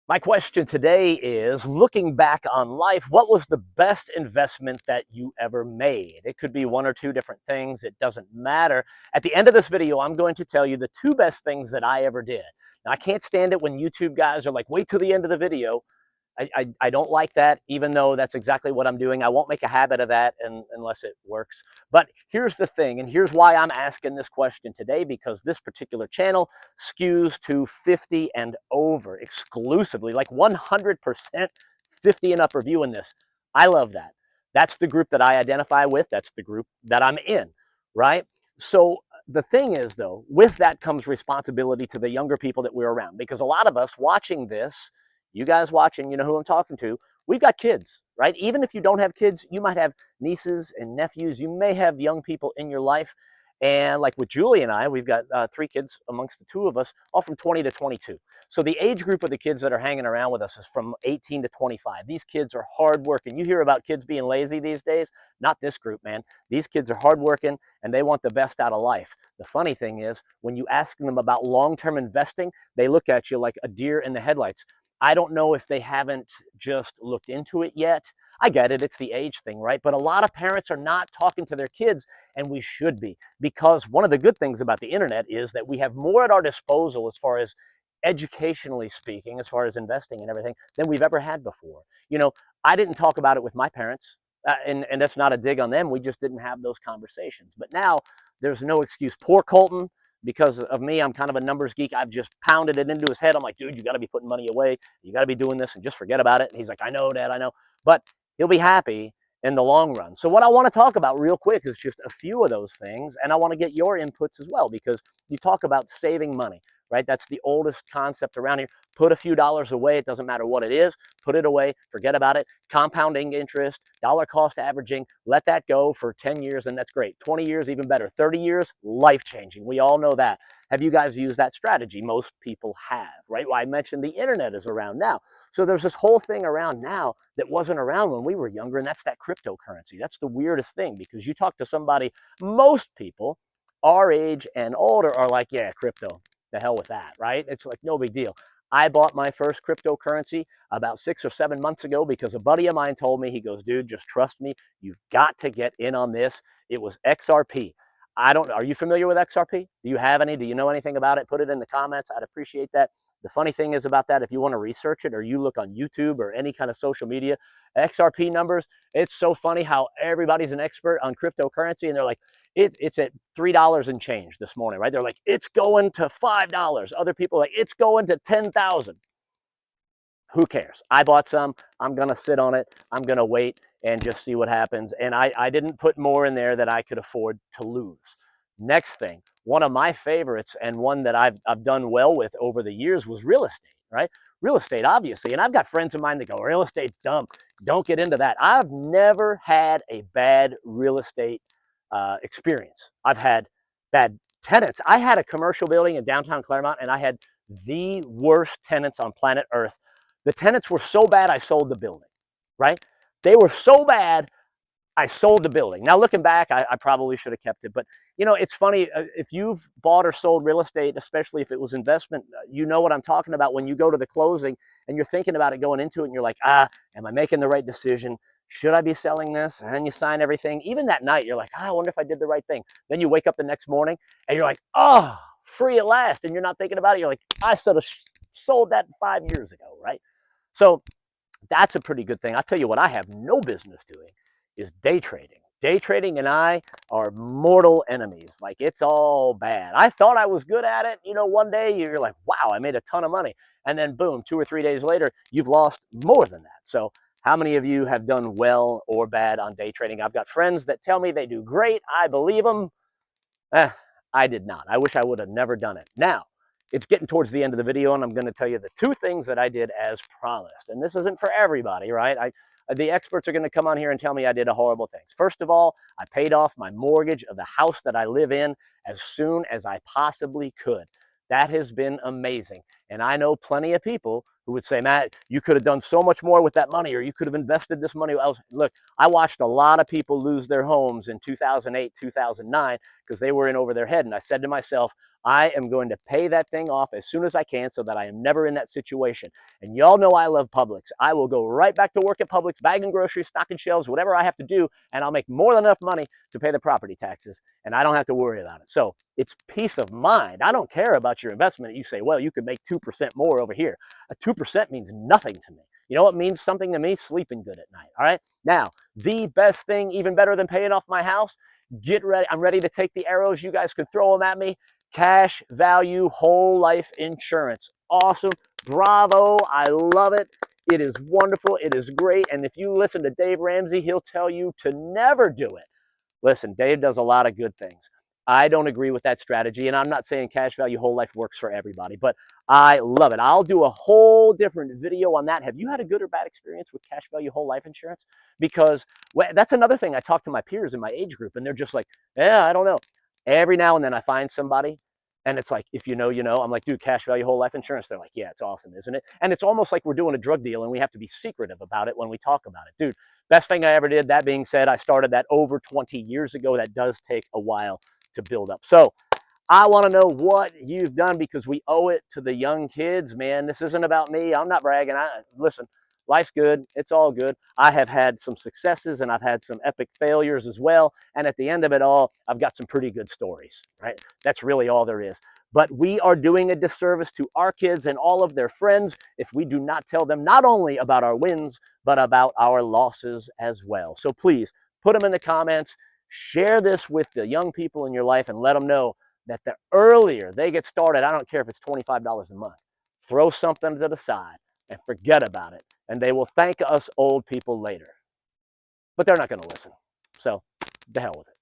My question today is, looking back on life, what was the best investment that you ever made? It could be one or two different things. It doesn't matter. At the end of this video, I'm going to tell you the two best things that I ever did. Now, I can't stand it when YouTube guys are like, wait till the end of the video. I don't like that, even though that's exactly what I'm doing. I won't make a habit of that unless it works. But here's the thing, and here's why I'm asking this question today, because this particular channel skews to 50 and over exclusively, like 100% 50 and up reviewing this. I love that. That's the group that I identify with. That's the group that I'm in, right? So the thing is, though, with that comes responsibility to the younger people that we're around, because a lot of us watching this, you guys watching, you know who I'm talking to, we've got kids, right? Even if you don't have kids, you might have nieces and nephews. You may have young people in your life. And like with Julie and I, we've got 3 kids amongst the 2 of us, all from 20 to 22. So the age group of the kids that are hanging around with us is from 18 to 25. These kids are hardworking. You hear about kids being lazy these days. Not this group, man. These kids are hardworking and they want the best out of life. The funny thing is, when you ask them about long-term investing, they look at you like a deer in the headlights. I don't know if they haven't just looked into it yet. I get it, it's the age thing, right? But a lot of parents are not talking to their kids, and we should be, because one of the good things about the internet is that we have more at our disposal as far as educationally speaking, as far as investing and everything, than we've ever had before. You know, I didn't talk about it with my parents, and that's not a dig on them. We just didn't have those conversations. But now there's no excuse. Poor Colton, because of me, I'm kind of a numbers geek. I've just pounded it into his head. I'm like, dude, you got to be putting money away. You got to be doing this and just forget about it. And he's like, I know, Dad, I know. But he'll be happy in the long run. So what I want to talk about real quick is just a few of those things. And I want to get your inputs as well, because you talk about saving money, right? That's the oldest concept around here. Put a few dollars away. It doesn't matter what it is. Put it away. Forget about it. Compounding interest, dollar cost averaging. Let that go for 10 years, and that's great. 20 years, even better. 30 years, life-changing. We all know that. Have you guys used that strategy? Most people have, right? Well, I mentioned the internet is around now. So there's this whole thing around now that wasn't around when we were younger, and that's that cryptocurrency. That's the weirdest thing, because you talk to somebody, most people our age and older are like, yeah, crypto, the hell with that, right? It's like no big deal. I bought my first cryptocurrency about 6 or 7 months ago because a buddy of mine told me, he goes, dude, just trust me. You've got to get in on this. It was XRP. Are you familiar with XRP? Do you have any? Do you know anything about it? Put it in the comments. I'd appreciate that. The funny thing is about that, if you want to research it or you look on YouTube or any kind of social media, XRP numbers, it's so funny how everybody's an expert on cryptocurrency and they're like, it's at $3 and change this morning, right? They're like, it's going to $5. Other people are like, it's going to 10,000. Who cares? I bought some. I'm going to sit on it. I'm going to wait and just see what happens. And I didn't put more in there that I could afford to lose. Next thing, one of my favorites and one that I've done well with over the years was real estate, right? Real estate, obviously. And I've got friends of mine that go, real estate's dumb. Don't get into that. I've never had a bad real estate experience. I've had bad tenants. I had a commercial building in downtown Claremont, and I had the worst tenants on planet Earth. The tenants were so bad, I sold the building, right? They were so bad, I sold the building. Now, looking back, I probably should have kept it. But, you know, it's funny. If you've bought or sold real estate, especially if it was investment, you know what I'm talking about when you go to the closing and you're thinking about it going into it and you're like, am I making the right decision? Should I be selling this? And then you sign everything. Even that night, you're like, I wonder if I did the right thing. Then you wake up the next morning and you're like, oh, free at last. And you're not thinking about it. You're like, I should have sold that 5 years ago, right? So that's a pretty good thing. I'll tell you what I have no business doing is day trading. Day trading and I are mortal enemies. Like, it's all bad. I thought I was good at it. You know, one day you're like, wow, I made a ton of money. And then boom, 2 or 3 days later, you've lost more than that. So how many of you have done well or bad on day trading? I've got friends that tell me they do great. I believe them. I did not. I wish I would have never done it. Now, it's getting towards the end of the video, and I'm going to tell you the 2 things that I did as promised. And this isn't for everybody, right? The experts are going to come on here and tell me I did horrible things. First of all, I paid off my mortgage of the house that I live in as soon as I possibly could. That has been amazing. And I know plenty of people who would say, Matt, you could have done so much more with that money, or you could have invested this money. Look, I watched a lot of people lose their homes in 2008, 2009, because they were in over their head. And I said to myself, I am going to pay that thing off as soon as I can so that I am never in that situation. And y'all know I love Publix. I will go right back to work at Publix, bagging groceries, stocking shelves, whatever I have to do, and I'll make more than enough money to pay the property taxes, and I don't have to worry about it. So it's peace of mind. I don't care about your investment. You say, well, you could make 2% more over here. A 2% means nothing to me. You know what means something to me? Sleeping good at night. All right. Now, the best thing, even better than paying off my house, get ready. I'm ready to take the arrows. You guys could throw them at me. Cash value whole life insurance. Awesome. Bravo. I love it. It is wonderful. It is great. And if you listen to Dave Ramsey, he'll tell you to never do it. Listen, Dave does a lot of good things. I don't agree with that strategy, and I'm not saying cash value whole life works for everybody, but I love it. I'll do a whole different video on that. Have you had a good or bad experience with cash value whole life insurance? Because that's another thing. I talk to my peers in my age group, and they're just like, yeah, I don't know. Every now and then I find somebody, and it's like, if you know, you know. I'm like, dude, cash value whole life insurance. They're like, yeah, it's awesome, isn't it? And it's almost like we're doing a drug deal and we have to be secretive about it when we talk about it. Dude, best thing I ever did. That being said, I started that over 20 years ago. That does take a while to build up. So I want to know what you've done because we owe it to the young kids, man. This isn't about me. I'm not bragging. Listen, life's good. It's all good. I have had some successes and I've had some epic failures as well. And at the end of it all, I've got some pretty good stories, right? That's really all there is. But we are doing a disservice to our kids and all of their friends if we do not tell them not only about our wins, but about our losses as well. So please put them in the comments. Share this with the young people in your life and let them know that the earlier they get started, I don't care if it's $25 a month, throw something to the side and forget about it. And they will thank us old people later. But they're not going to listen. So, the hell with it.